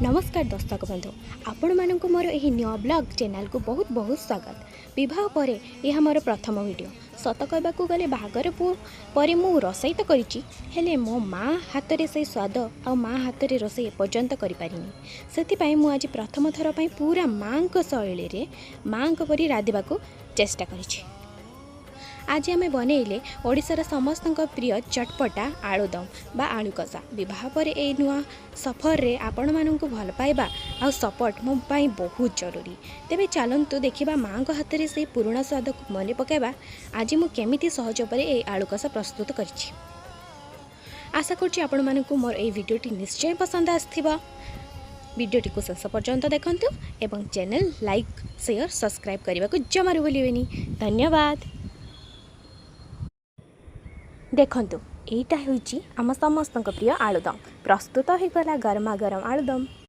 नमस्कार दर्शक बंधु आपण मानक मोर यही न्यू ब्लॉग चैनल को बहुत बहुत स्वागत। विवाह पर यह मोर प्रथम वीडियो। सत कहवाक गले बाहागर पर मु रोसई तो करिछि, हेले मो माँ हाथ रे से स्वाद आ माँ हाथ रे रोसई एपर्यंत करि पारिनी। सेति मु आज प्रथम थर पई पूरा माँ को शैली रे माँ को परि रांधिबाकू चेष्टा करिछि। आज आम बनइले ओडिशार समस्त प्रिय चटपटा आलुदम बा आलू कषा। विवाह पर ए नुआ सफर रे आपण मानक भल पाइबा आ सपोर्ट मो पाई बहुत जरूरी। तेबे चलंतु देखिबा माँ को हाथ रे से पुराना स्वाद को मन पकाइबा। आज मु केमिति सहज पर ए आलू कषा प्रस्तुत करिछि। आशा करछि आपण मानक मोर ए वीडियोटी निश्चय पसंद आस्थिबा। वीडियोटी को शेष पर्यंत देखंतु एवं चैनल लाइक शेयर सब्सक्राइब करने को जमारू भूलिबेनी। धन्यवाद। देखंतु एटा होइछि आम समस्त प्रिय आलुदम। प्रस्तुत हो गला गरमा गरम आलुदम।